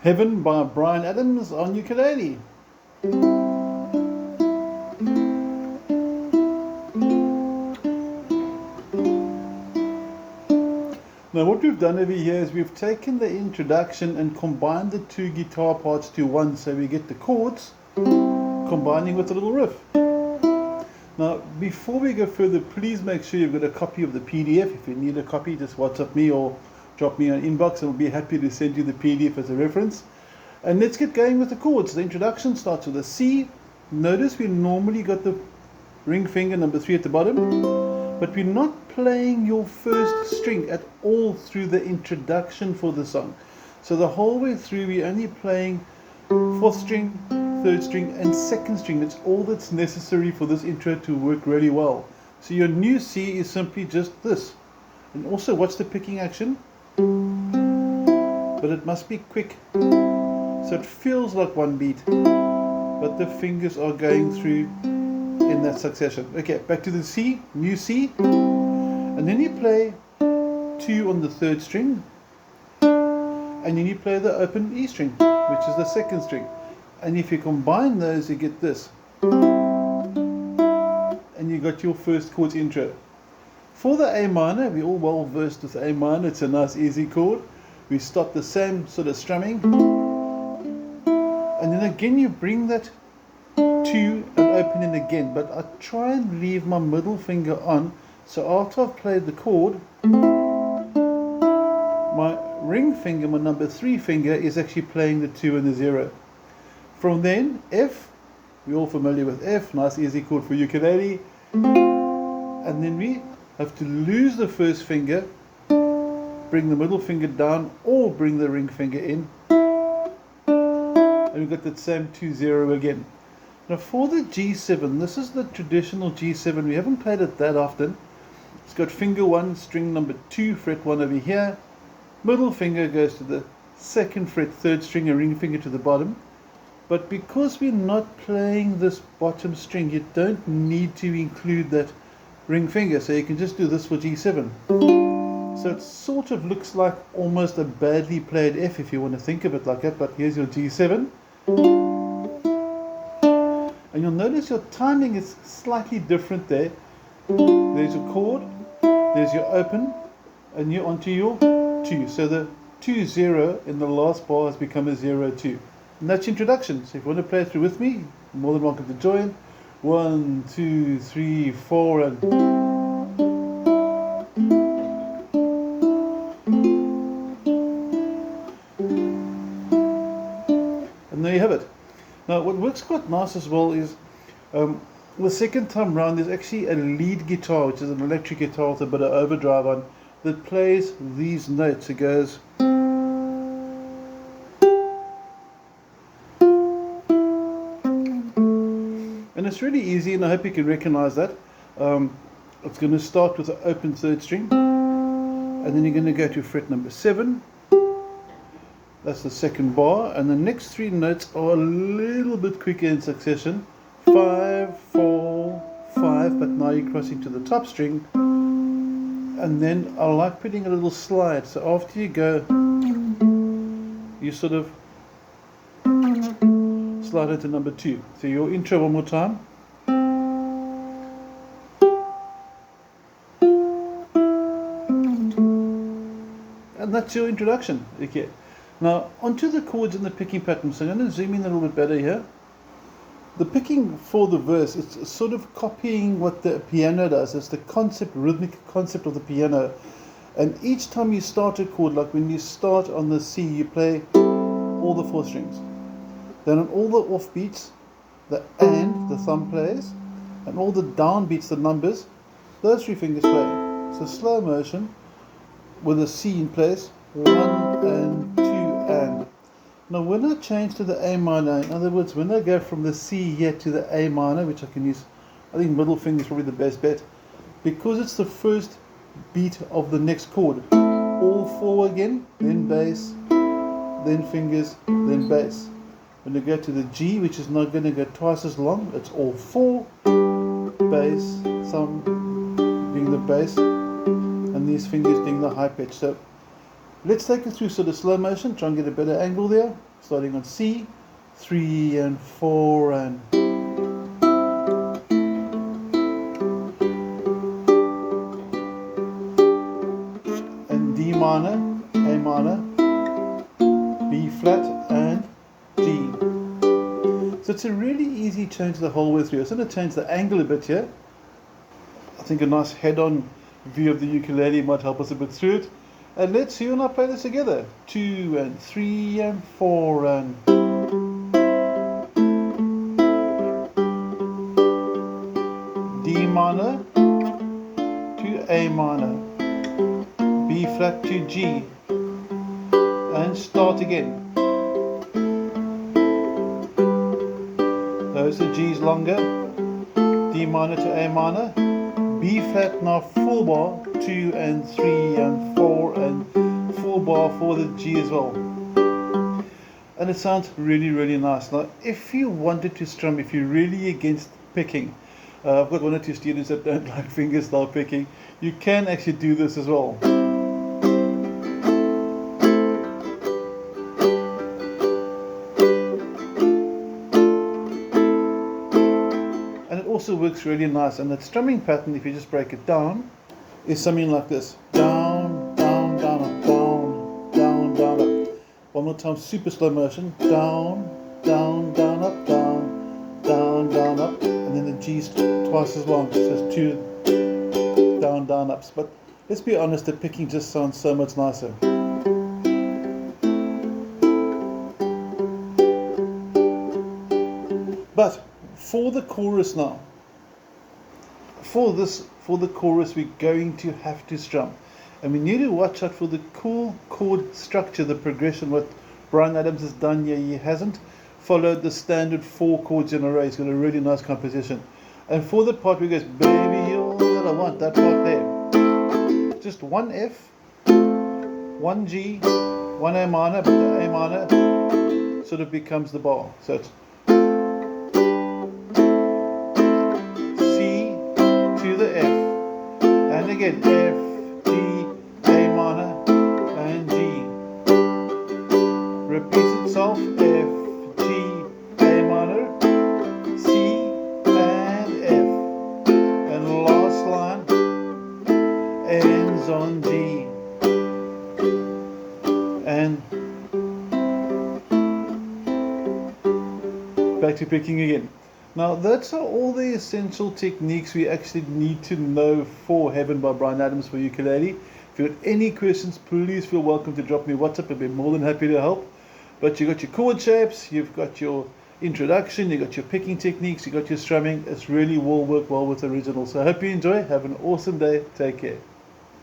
Heaven by Bryan on ukulele. Now what we've done over here is we've taken the introduction and combined the two guitar parts to one, so we get the chords combining with a little riff. Now before we go further, please make sure you've got a copy of the PDF. If you need a copy, just WhatsApp me or drop me an inbox and I'll be happy to send you the PDF as a reference. And let's get going with the chords. The introduction starts with a C. Notice we normally got the ring finger number 3 at the bottom, but we're not playing your first string at all through the introduction for the song. So the whole way through we're only playing 4th string, 3rd string and 2nd string. That's all that's necessary for this intro to work really well. So your new C is simply just this. And also watch the picking action, but it must be quick. So it feels like one beat, but the fingers are going through in that succession. Okay, back to the C, new C, and then you play 2 on the 3rd string, and then you play the open E string, which is the 2nd string. And if you combine those, you get this, and you got your first chords intro. For the A minor, we're all well versed with A minor. It's a nice easy chord. We start the same sort of strumming, and then again you bring that 2 and open in again, but I try and leave my middle finger on, so after I've played the chord, my ring finger, my number 3 finger, is actually playing the 2 and the 0. From then, F, we're all familiar with F, nice easy chord for ukulele, and then we have to lose the first finger, bring the middle finger down, or bring the ring finger in, and we've got that same 2-0 again. Now for the G7, this is the traditional G7. We haven't played it that often. It's got finger 1, string number 2, fret 1 over here. Middle finger goes to the 2nd fret, 3rd string, and ring finger to the bottom. But because we're not playing this bottom string, you don't need to include that ring finger. So you can just do this for G7. So it sort of looks like almost a badly played F if you want to think of it like that. But here's your G7. And you'll notice your timing is slightly different there. There's a chord, there's your open, and you're onto your 2. So the 2-0 in the last bar has become a 0-2. And that's introduction. So if you want to play through with me, you're more than welcome to join. 1, 2, 3, 4, and there you have it. Now what works quite nice as well is the second time round there's actually a lead guitar, which is an electric guitar with a bit of overdrive on, that plays these notes. It goes, and it's really easy, and I hope you can recognize that. It's going to start with the open 3rd string, and then you're going to go to fret number 7. That's the 2nd bar, and the next 3 notes are a little bit quicker in succession. 5, 4, 5, but now you're crossing to the top string. And then I like putting a little slide, so after you go, you sort of slide into number 2. So your intro one more time. And that's your introduction. Okay. Now onto the chords and the picking pattern. So I'm going to zoom in a little bit better here. The picking for the verse, it's sort of copying what the piano does. It's the concept, rhythmic concept of the piano. And each time you start a chord, like when you start on the C, you play all the 4 strings. Then on all the off beats, the thumb plays, and all the down beats, the numbers, those 3 fingers play. So slow motion with a C in place, 1 and 2 and. Now when I change to the A minor, in other words, when I go from the C here to the A minor, which I can use, I think middle finger is probably the best bet, because it's the first beat of the next chord. All 4 again, then bass, then fingers, then bass. When I go to the G, which is not going to go twice as long, it's all 4, bass, thumb being the bass, and these fingers being the high pitch. So Let's take it through sort of slow motion, try and get a better angle there. Starting on C, 3 and 4 and D minor, A minor, B flat and G. So it's a really easy change the whole way through. I'm going to change the angle a bit here. I think a nice head-on view of the ukulele might help us a bit through it. And let's see when I play this together. 2 and 3 and 4 and D minor to A minor, B flat to G, and start again. Those are G's longer, D minor to A minor, B flat now full bar, 2 and 3 and 4 and full bar for the G as well. And it sounds really, really nice. Now, if you wanted to strum, if you're really against picking, I've got 1 or 2 students that don't like fingerstyle picking, you can actually do this as well. And it also works really nice. And that strumming pattern, if you just break it down, is something like this. Down, down, down, up, down, down, down, up. One more time, super slow motion. Down, down, down, up, down, down, down, up. And then the G's twice as long. So it's 2 down, down, ups. But let's be honest, the picking just sounds so much nicer. But for the chorus now, for the chorus, we're going to have to strum, and we need to watch out for the cool chord structure, the progression. What Bryan Adams has done here, he hasn't followed the standard 4 chords in a row. He's got a really nice composition, and for the part where he goes, baby, you're all that I want, that part there, just 1 F, 1 G, 1 A minor, but the A minor sort of becomes the bar. So it's and again F, G, A minor and G. Repeats itself, F, G, A minor, C and F. And last line ends on G. And back to picking again. Now that's all the essential techniques we actually need to know for Heaven by Bryan Adams for ukulele. If you've got any questions, please feel welcome to drop me a WhatsApp. I'll be more than happy to help. But you've got your chord shapes, you've got your introduction, you've got your picking techniques, you've got your strumming. It's really will work well with the original. So I hope you enjoy. Have an awesome day. Take care.